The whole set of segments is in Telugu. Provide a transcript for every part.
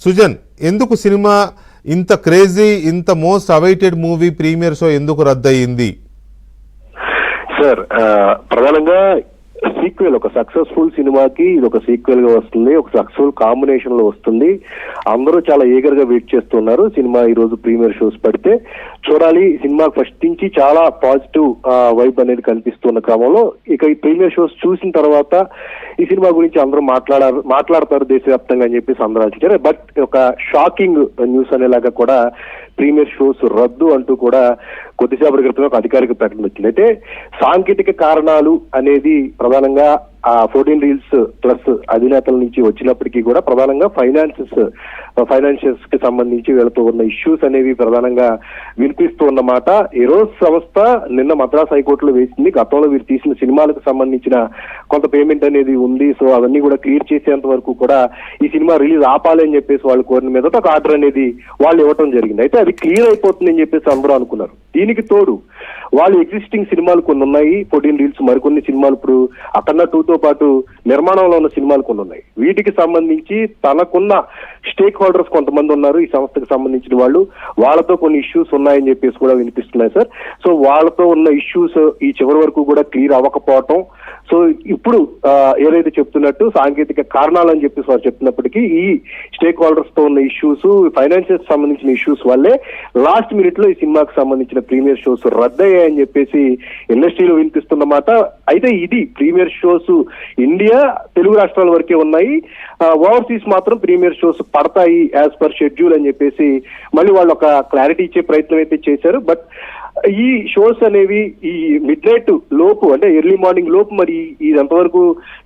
సుజన్, ఎందుకు సినిమా ఇంత క్రేజీ, ఇంత most awaited movie premiere show ఎందుకు రద్దయింది? సార్, ప్రధానంగా సీక్వెల్, ఒక సక్సెస్ఫుల్ సినిమాకి ఇది ఒక సీక్వెల్ గా వస్తుంది, ఒక సక్సెస్ఫుల్ కాంబినేషన్ లో వస్తుంది. అందరూ చాలా ఈగర్ గా వెయిట్ చేస్తున్నారు. సినిమా ఈ రోజు ప్రీమియర్ షోస్ పడితే చూడాలి. సినిమా ఫస్ట్ నుంచి చాలా పాజిటివ్ వైబ్ అనేది కనిపిస్తున్న క్రమంలో ఇక ఈ ప్రీమియర్ షోస్ చూసిన తర్వాత ఈ సినిమా గురించి అందరూ మాట్లాడతారు దేశవ్యాప్తంగా అని చెప్పేసి అందరూ ఆలోచించారు. బట్ ఒక షాకింగ్ న్యూస్ అనేలాగా కూడా ప్రీమియర్ షోస్ రద్దు అంటూ కూడా కొద్దిసేపటి క్రితమే ఒక అధికారిక ప్రకటన వచ్చింది. అయితే సాంకేతిక కారణాలు అనేది ప్రధానంగా 14 రీల్స్ ప్లస్ అధినేతల నుంచి వచ్చినప్పటికీ కూడా ప్రధానంగా ఫైనాన్షియల్స్ కి సంబంధించి వెళుతూ ఉన్న ఇష్యూస్ అనేవి ప్రధానంగా వినిపిస్తూ ఉన్నమాట. ఈరోజు సంస్థ నిన్న మద్రాస్ హైకోర్టులో వేసింది. గతంలో వీరు తీసిన సినిమాలకు సంబంధించిన కొంత పేమెంట్ అనేది ఉంది. సో అవన్నీ కూడా క్లియర్ చేసేంత వరకు కూడా ఈ సినిమా రిలీజ్ ఆపాలి అని చెప్పేసి వాళ్ళు కోరిన మీద ఒక ఆర్డర్ అనేది వాళ్ళు ఇవ్వడం జరిగింది. అయితే అది క్లియర్ అయిపోతుంది అని చెప్పేసి అందరూ అనుకున్నారు. దీనికి తోడు వాళ్ళు ఎగ్జిస్టింగ్ సినిమాలు కొన్ని ఉన్నాయి, 14 రీల్స్ మరికొన్ని సినిమాలు ఇప్పుడు అఖండ 2తో పాటు నిర్మాణంలో ఉన్న సినిమాలు కొన్ని ఉన్నాయి. వీటికి సంబంధించి తనకున్న స్టేక్ హోల్డర్స్ కొంతమంది ఉన్నారు ఈ సంస్థకు సంబంధించిన వాళ్ళు, వాళ్ళతో కొన్ని ఇష్యూస్ ఉన్నాయని చెప్పేసి కూడా వినిపిస్తున్నాయి సార్. సో వాళ్ళతో ఉన్న ఇష్యూస్ ఈ చివరి వరకు కూడా క్లియర్ అవ్వకపోవటం, సో ఇప్పుడు ఏదైతే చెప్తున్నట్టు సాంకేతిక కారణాలు అని చెప్పేసి వారు చెప్తున్నప్పటికీ ఈ స్టేక్ హోల్డర్స్ తో ఉన్న ఇష్యూస్, ఫైనాన్షియల్స్ సంబంధించిన ఇష్యూస్ వల్లే లాస్ట్ మినిట్ లో ఈ సినిమాకి సంబంధించిన ప్రీమియర్ షోస్ రద్దయ్యాయని చెప్పేసి ఇండస్ట్రీలో వినిపిస్తున్నమాట. అయితే ఇది ప్రీమియర్ షోస్ ఇండియా, తెలుగు రాష్ట్రాల వరకే ఉన్నాయి. ఓవర్సీస్ మాత్రం ప్రీమియర్ షోస్ పడతాయి యాజ్ పర్ షెడ్యూల్ అని చెప్పేసి మళ్ళీ వాళ్ళు ఒక క్లారిటీ ఇచ్చే ప్రయత్నం అయితే చేశారు. బట్ ఈ షోస్ అనేవి ఈ మిడ్ నైట్ లోపు, అంటే ఎర్లీ మార్నింగ్ లోపు మరి ఇది ఎంతవరకు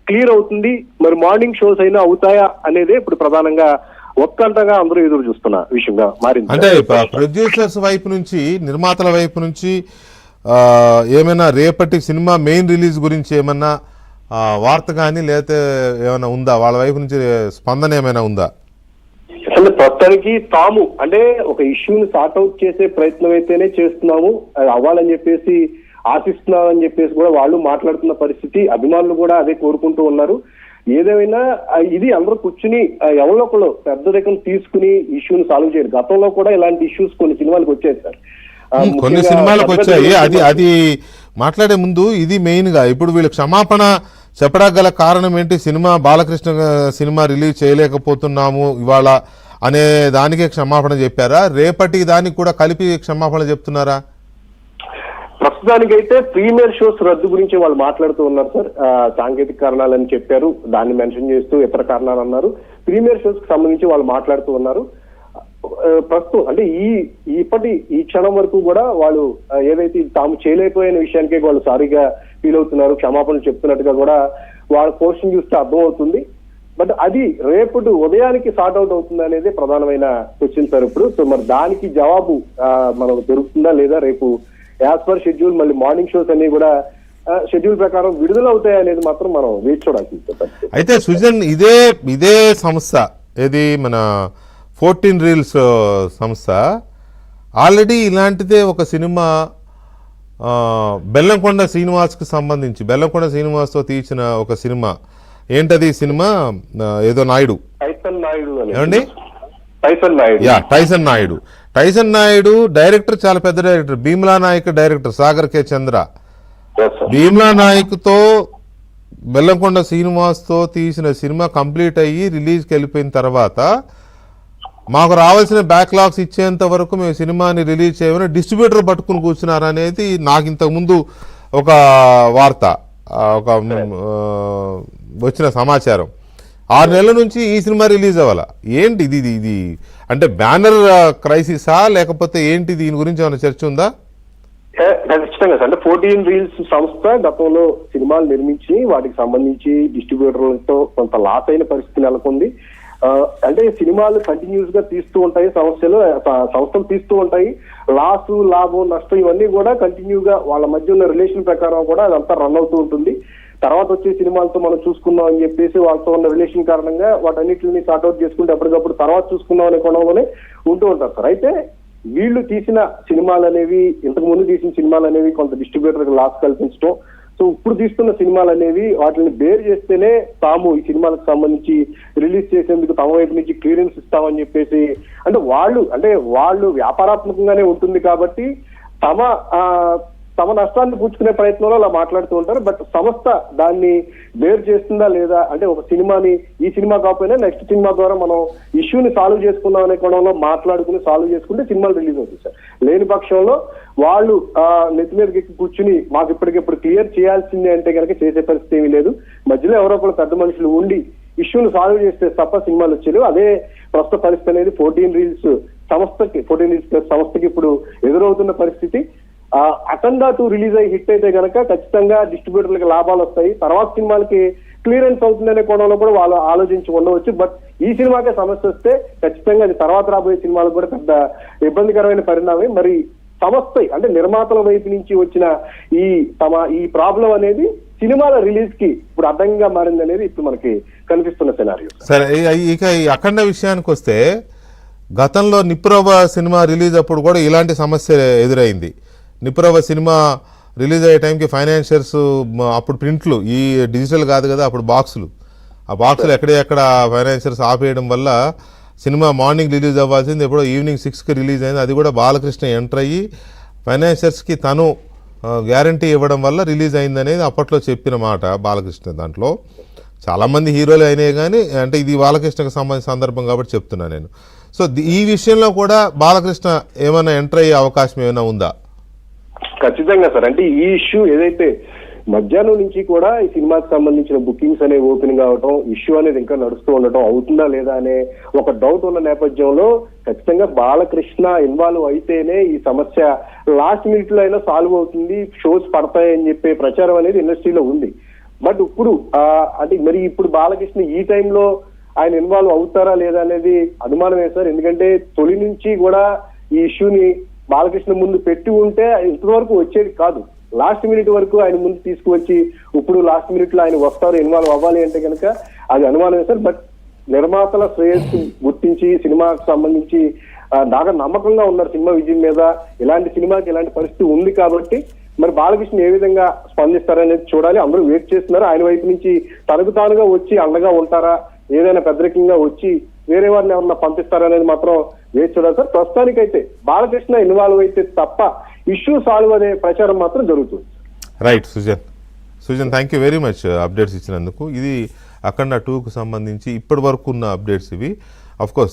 క్లియర్ అవుతుంది, మరి మార్నింగ్ షోస్ అయినా అవుతాయా అనేదే ఇప్పుడు ప్రధానంగా ఒక్కంటగా అందరూ ఎదురు చూస్తున్న విషయంగా మారింది. అంటే ప్రొడ్యూసర్స్ వైపు నుంచి, నిర్మాతల వైపు నుంచి ఏమైనా రేపటి సినిమా మెయిన్ రిలీజ్ గురించి ఏమన్నా వార్త కానీ లేకపోతే ఏమైనా ఉందా? వాళ్ళ వైపు నుంచి స్పందన ఏమైనా ఉందా? అసలు ప్రస్తుతానికి తాము అంటే ఒక ఇష్యూని సార్ట్అవుట్ చేసే ప్రయత్నం అయితేనే చేస్తున్నాము, అది అవ్వాలని చెప్పేసి ఆశిస్తున్నామని చెప్పేసి కూడా వాళ్ళు మాట్లాడుతున్న పరిస్థితి. అభిమానులు కూడా అదే కోరుకుంటూ ఉన్నారు. ఏదేమైనా ఇది అందరూ కూర్చుని ఎవరో ఒకళ్ళు పెద్ద రకం తీసుకుని ఇష్యూని సాల్వ్ చేయరు. గతంలో కూడా ఇలాంటి ఇష్యూస్ కొన్ని సినిమాలకు వచ్చాయి సార్, కొన్ని సినిమాలకు వచ్చాయి. అది మాట్లాడే ముందు ఇది మెయిన్ గా ఇప్పుడు వీళ్ళు క్షమాపణ చెప్పడానికి గల కారణం ఏంటి? సినిమా బాలకృష్ణ సినిమా రిలీజ్ చేయలేకపోతున్నాము ఇవాళ అనే దానికే క్షమాపణ చెప్పారా? రేపటి దానికి కూడా కలిపి క్షమాపణ చెప్తున్నారా? ప్రస్తుతానికైతే ప్రీమియర్ షోస్ రద్దు గురించి వాళ్ళు మాట్లాడుతూ ఉన్నారు సార్. సాంకేతిక కారణాలని చెప్పారు, దాన్ని మెన్షన్ చేస్తూ ఇతర కారణాలు అన్నారు. ప్రీమియర్ షోస్ కి సంబంధించి వాళ్ళు మాట్లాడుతూ ఉన్నారు. ప్రస్తుతం అంటే ఈ క్షణం వరకు కూడా వాళ్ళు ఏదైతే తాము చేయలేకపోయిన విషయానికే వాళ్ళు సారీగా ఫీల్ అవుతున్నారు, క్షమాపణలు చెప్తున్నట్టుగా కూడా వాళ్ళ పోస్టింగ్ చూస్తే అర్థమవుతుంది. బట్ అది రేపటి ఉదయానికి సార్ట్ అవుట్ అవుతుంది అనేది ప్రధానమైన క్వశ్చన్ సార్ ఇప్పుడు. సో మరి దానికి జవాబు మనకు దొరుకుతుందా లేదా, రేపు యాజ్ పర్ షెడ్యూల్ మళ్ళీ మార్నింగ్ షోస్ అన్ని కూడా షెడ్యూల్ ప్రకారం విడుదల అవుతాయి అనేది మాత్రం మనం వేచి చూడాల్సింది. అయితే సుజన్, ఇదే సంస్థ, ఏది మన 14 రీల్స్ సంస్థ ఆల్రెడీ ఇలాంటిదే ఒక సినిమా బెల్లంకొండ శ్రీనివాస్కి సంబంధించి, బెల్లంకొండ శ్రీనివాస్తో తీసిన ఒక సినిమా, ఏంటది సినిమా? ఏదో నాయుడు, ఏమండి? టైసన్ నాయుడు డైరెక్టర్, చాలా పెద్ద డైరెక్టర్. భీమ్లా నాయక్ డైరెక్టర్, సాగర్ కే చంద్ర. భీమ్లా నాయక్తో బెల్లంకొండ శ్రీనివాస్తో తీసిన సినిమా కంప్లీట్ అయ్యి రిలీజ్కి వెళ్ళిపోయిన తర్వాత మాకు రావాల్సిన బ్యాక్లాగ్స్ ఇచ్చేంత వరకు మేము సినిమాని రిలీజ్ చేయమని డిస్ట్రిబ్యూటర్ పట్టుకుని కూర్చున్నారనేది నాకు ఇంతకుముందు ఒక వార్త, ఒక వచ్చిన సమాచారం. 6 నెలల నుంచి ఈ సినిమా రిలీజ్ అవ్వాలా? ఏంటి ఇది అంటే బ్యానర్ క్రైసిసా లేకపోతే ఏంటి? దీని గురించి ఏమైనా చర్చ ఉందా? ఖచ్చితంగా సార్. అంటే 14 రీల్స్ సంస్థ గతంలో సినిమాలు నిర్మించి వాటికి సంబంధించి డిస్ట్రిబ్యూటర్లతో కొంత లాస్ అయిన పరిస్థితి నెలకొంది. అంటే సినిమాలు కంటిన్యూస్ గా తీస్తూ ఉంటాయి, సంస్థలు తీస్తూ ఉంటాయి. లాసు, లాభం, నష్టం ఇవన్నీ కూడా కంటిన్యూగా వాళ్ళ మధ్య ఉన్న రిలేషన్ ప్రకారం కూడా అదంతా రన్ అవుతూ ఉంటుంది. తర్వాత వచ్చే సినిమాలతో మనం చూసుకుందాం అని చెప్పేసి వాళ్ళతో ఉన్న రిలేషన్ కారణంగా వాటన్నిటిని సార్ట్అవుట్ చేసుకుంటే అప్పటికప్పుడు తర్వాత చూసుకుందాం అనే కోణంలోనే ఉంటూ ఉంటారు సార్. అయితే వీళ్ళు తీసిన సినిమాలు అనేవి, ఇంతకు ముందు తీసిన సినిమాలు అనేవి కొంత డిస్ట్రిబ్యూటర్కి లాస్ కల్పించడం, సో ఇప్పుడు తీస్తున్న సినిమాలు అనేవి వాటిని బేర్ చేస్తేనే తాము ఈ సినిమాలకు సంబంధించి రిలీజ్ చేసేందుకు తమ వైపు నుంచి క్లియరెన్స్ ఇస్తామని చెప్పేసి అంటే వాళ్ళు వ్యాపారాత్మకంగానే ఉంటుంది కాబట్టి తమ నష్టాన్ని పూడ్చుకునే ప్రయత్నంలో అలా మాట్లాడుతూ ఉంటారు. బట్ సంస్థ దాన్ని బేర్ చేస్తుందా లేదా అంటే ఒక సినిమాని ఈ సినిమా కాకపోయినా నెక్స్ట్ సినిమా ద్వారా మనం ఇష్యూని సాల్వ్ చేసుకుందాం అనే కోణంలో మాట్లాడుకుని సాల్వ్ చేసుకుంటే సినిమాలు రిలీజ్ అవుతుంది సార్. లేని పక్షంలో వాళ్ళు నెత్తి మీదకి ఎక్కి కూర్చుని మాకు ఇప్పటికిప్పుడు క్లియర్ చేయాల్సిందే అంటే కనుక చేసే పరిస్థితి ఏమీ లేదు. మధ్యలో ఎవరో ఒకరు పెద్ద మనుషులు ఉండి ఇష్యూను సాల్వ్ చేస్తే తప్ప సినిమాలు వచ్చేవి. అదే ప్రస్తుత పరిస్థితి అనేది 14 రీల్స్ సంస్థకి ఇప్పుడు ఎదురవుతున్న పరిస్థితి. అఖండ 2 రిలీజ్ అయ్యి హిట్ అయితే కనుక ఖచ్చితంగా డిస్ట్రిబ్యూటర్లకు లాభాలు వస్తాయి, తర్వాత సినిమాలకి క్లియరెన్స్ అవుతుందనే కోణంలో కూడా వాళ్ళు ఆలోచించి ఉండవచ్చు. బట్ ఈ సినిమాకే సమస్య వస్తే ఖచ్చితంగా అది తర్వాత రాబోయే సినిమాలకు కూడా పెద్ద ఇబ్బందికరమైన పరిణామం. మరి సంస్థ అంటే నిర్మాతల వైపు నుంచి వచ్చిన ఈ ప్రాబ్లం అనేది సినిమాల రిలీజ్ కి ఇప్పుడు అడ్డంగా మారింది అనేది ఇప్పుడు మనకి కనిపిస్తున్న సినారియో. సరే, ఇక ఈ అఖండ విషయానికి వస్తే గతంలో నిప్రభ సినిమా రిలీజ్ అప్పుడు కూడా ఇలాంటి సమస్య ఎదురైంది. నిప్రభ సినిమా రిలీజ్ అయ్యే టైంకి ఫైనాన్షియర్స్ అప్పుడు ప్రింట్లు ఈ డిజిటల్ కాదు కదా, అప్పుడు బాక్సులు, ఆ బాక్సులు ఎక్కడ ఫైనాన్షియర్స్ ఆపేయడం వల్ల సినిమా మార్నింగ్ రిలీజ్ అవ్వాల్సింది ఎప్పుడో ఈవినింగ్ 6కి రిలీజ్ అయింది. అది కూడా బాలకృష్ణ ఎంటర్ అయ్యి ఫైనాన్షియర్స్కి తను గ్యారంటీ ఇవ్వడం వల్ల రిలీజ్ అయిందనేది అప్పట్లో చెప్పిన మాట బాలకృష్ణ. దాంట్లో చాలామంది హీరోలు అయినాయి కానీ అంటే ఇది బాలకృష్ణకు సంబంధించిన సందర్భం కాబట్టి చెప్తున్నా నేను. సో ఈ విషయంలో కూడా బాలకృష్ణ ఏమైనా ఎంటర్ అయ్యే అవకాశం ఏమైనా ఉందా? ఖచ్చితంగా సార్. అంటే ఈ ఇష్యూ ఏదైతే మధ్యాహ్నం నుంచి కూడా ఈ సినిమాకి సంబంధించిన బుకింగ్స్ అనేవి ఓపెనింగ్ అవటం, ఇష్యూ అనేది ఇంకా నడుస్తూ ఉండటం, అవుతుందా లేదా అనే ఒక డౌట్ ఉన్న నేపథ్యంలో ఖచ్చితంగా బాలకృష్ణ ఇన్వాల్వ్ అయితేనే ఈ సమస్య లాస్ట్ మినిట్ లో అయినా సాల్వ్ అవుతుంది, షోస్ పడతాయని చెప్పే ప్రచారం అనేది ఇండస్ట్రీలో ఉంది. బట్ ఇప్పుడు అంటే మరి ఇప్పుడు బాలకృష్ణ ఈ టైంలో ఆయన ఇన్వాల్వ్ అవుతారా లేదా అనేది అనుమానమే సార్. ఎందుకంటే తొలి నుంచి కూడా ఈ ఇష్యూని బాలకృష్ణ ముందు పెట్టి ఉంటే ఇంతవరకు వచ్చేది కాదు. లాస్ట్ మినిట్ వరకు ఆయన ముందు తీసుకువచ్చి ఇప్పుడు లాస్ట్ మినిట్ లో ఆయన వస్తారు, ఇన్వాల్వ్ అవ్వాలి అంటే కనుక అది అనుమానమే సార్. బట్ నిర్మాతల శ్రేయస్సు గుర్తించి సినిమాకు సంబంధించి బాగా నమ్మకంగా ఉన్నారు సినిమా విజయం మీద. ఇలాంటి సినిమాకి ఇలాంటి పరిస్థితి ఉంది కాబట్టి మరి బాలకృష్ణ ఏ విధంగా స్పందిస్తారనేది చూడాలి. అందరూ వెయిట్ చేస్తున్నారు. ఆయన వైపు నుంచి తనకు తానుగా వచ్చి అండగా ఉంటారా, ఏదైనా పెద్దరికంగా వచ్చి వేరే వారిని ఎవరన్నా పంపిస్తారనేది మాత్రం వేచి చూడాలి సార్. ప్రస్తుతానికైతే బాలకృష్ణ ఇన్వాల్వ్ అయితే తప్ప ఇష్యూ సాల్వ్ అనే ప్రచారం మాత్రం జరుగుతుంది. Right Sujan thank you very much updates ఇచ్చినందుకు. ఇది అఖండ 2కు సంబంధించి ఇప్పటి వరకు ఉన్న అప్డేట్స్ ఇవి. Of course